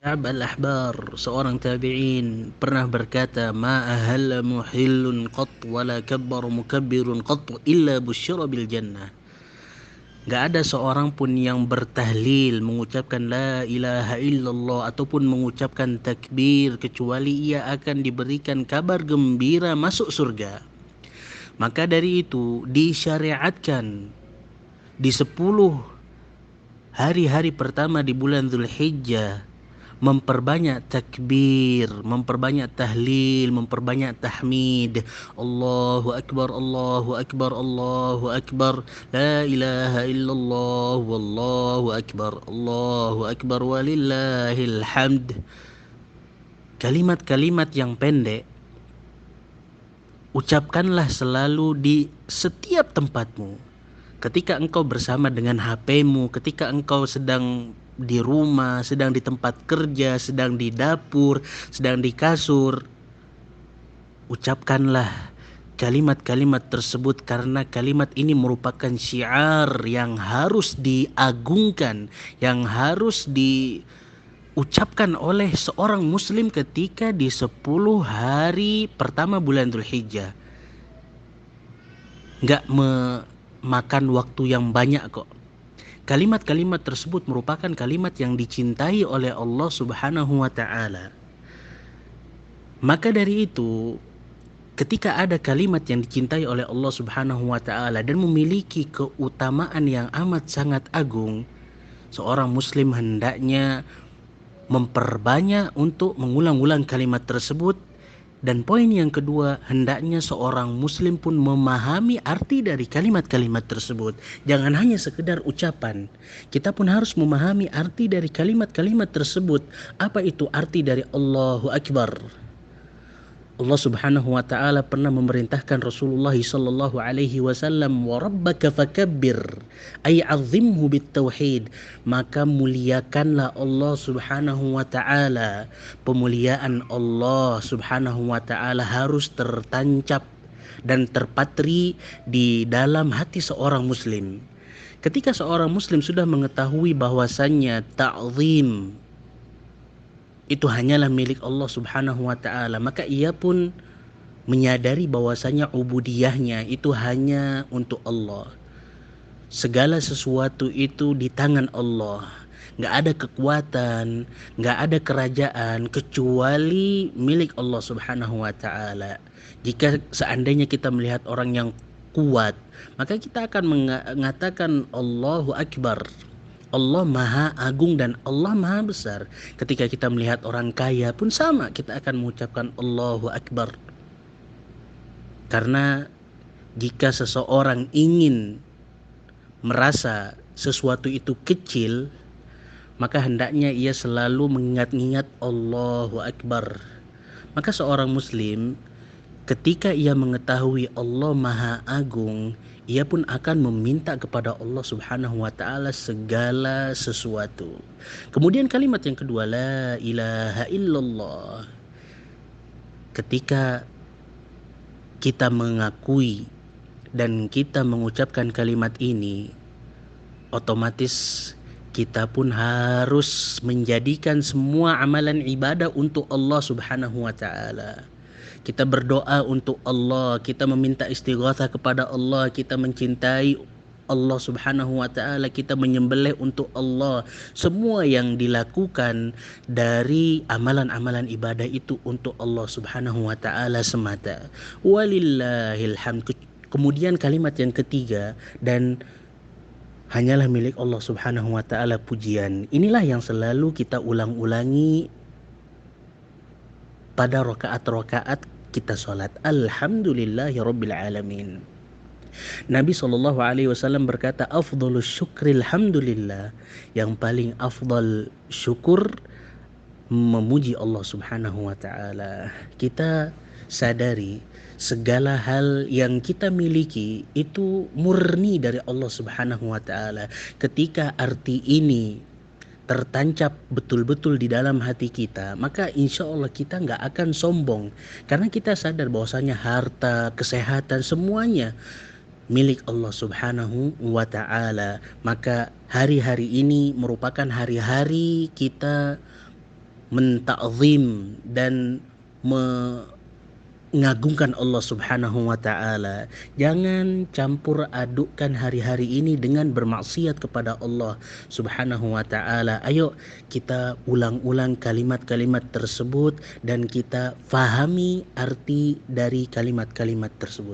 Ka'b al-Ahbar, seorang tabi'in, pernah berkata, "Ma ahalla muhillun qat wala kabbara mukabbirun qat illa busyira bil jannah." Gak ada seorang pun yang bertahlil, mengucapkan la ilaha illallah ataupun mengucapkan takbir kecuali ia akan diberikan kabar gembira masuk surga. Maka dari itu disyariatkan di 10 hari-hari pertama di bulan Dzulhijjah memperbanyak takbir, memperbanyak tahlil, memperbanyak tahmid. Allahu akbar, Allahu akbar, Allahu akbar. La ilaha illallah, wallahu akbar, Allahu akbar walillahil hamd. Kalimat-kalimat yang pendek ucapkanlah selalu di setiap tempatmu. Ketika engkau bersama dengan HP-mu, ketika engkau sedang di rumah, sedang di tempat kerja, sedang di dapur, sedang di kasur, ucapkanlah kalimat-kalimat tersebut karena kalimat ini merupakan syiar yang harus diagungkan, yang harus diucapkan oleh seorang muslim ketika di 10 hari pertama bulan Dzulhijjah. Nggak memakan waktu yang banyak kok. Kalimat-kalimat tersebut merupakan kalimat yang dicintai oleh Allah Subhanahu wa taala. Maka dari itu, ketika ada kalimat yang dicintai oleh Allah Subhanahu wa taala dan memiliki keutamaan yang amat sangat agung, seorang muslim hendaknya memperbanyak untuk mengulang-ulang kalimat tersebut. Dan poin yang kedua, hendaknya seorang muslim pun memahami arti dari kalimat-kalimat tersebut. Jangan hanya sekedar ucapan. Kita pun harus memahami arti dari kalimat-kalimat tersebut. Apa itu arti dari Allahu Akbar? Allah Subhanahu wa taala pernah memerintahkan Rasulullah sallallahu alaihi wasallam, "Wa rabbaka fakabbir," ay 'azzimhu bitauhid. Maka muliakanlah Allah Subhanahu wa taala. Pemuliaan Allah Subhanahu wa taala harus tertancap dan terpatri di dalam hati seorang muslim. Ketika seorang muslim sudah mengetahui bahwasannya ta'zim itu hanyalah milik Allah Subhanahu wa taala, maka ia pun menyadari bahwasanya ubudiyahnya itu hanya untuk Allah. Segala sesuatu itu di tangan Allah. Nggak ada kekuatan, nggak ada kerajaan kecuali milik Allah Subhanahu wa taala. Jika seandainya kita melihat orang yang kuat, maka kita akan mengatakan Allahu Akbar. Allah Maha Agung dan Allah Maha Besar. Ketika kita melihat orang kaya pun sama, kita akan mengucapkan Allahu Akbar. Karena jika seseorang ingin merasa sesuatu itu kecil, maka hendaknya ia selalu mengingat-ingat Allahu Akbar. Maka seorang muslim ketika ia mengetahui Allah Maha Agung, ia pun akan meminta kepada Allah Subhanahu wa taala segala sesuatu. Kemudian kalimat yang kedua, la ilaha illallah. Ketika kita mengakui dan kita mengucapkan kalimat ini, otomatis kita pun harus menjadikan semua amalan ibadah untuk Allah Subhanahu wa taala. Kita berdoa untuk Allah, kita meminta istighatsah kepada Allah, kita mencintai Allah Subhanahu wa taala, kita menyembelih untuk Allah. Semua yang dilakukan dari amalan-amalan ibadah itu untuk Allah Subhanahu wa taala semata. Walillahil hamd. Kemudian kalimat yang ketiga, dan hanyalah milik Allah Subhanahu wa taala pujian. Inilah yang selalu kita ulang-ulangi pada rakaat-rakaat kita sholat. Alhamdulillahi rabbil alamin. Nabi SAW berkata, afdhalus syukri alhamdulillah. Yang paling afdal syukur memuji Allah Subhanahu wa taala. Kita sadari segala hal yang kita miliki itu murni dari Allah Subhanahu wa taala. Ketika arti ini tertancap betul-betul di dalam hati kita, maka insya Allah kita nggak akan sombong. Karena kita sadar bahwasanya harta, kesehatan, semuanya milik Allah Subhanahu wa ta'ala. Maka hari-hari ini merupakan hari-hari kita mentakzim dan mengagungkan Allah Subhanahu wa taala. Jangan campur adukkan hari-hari ini dengan bermaksiat kepada Allah Subhanahu wa taala. Ayo kita ulang-ulang kalimat-kalimat tersebut dan kita fahami arti dari kalimat-kalimat tersebut.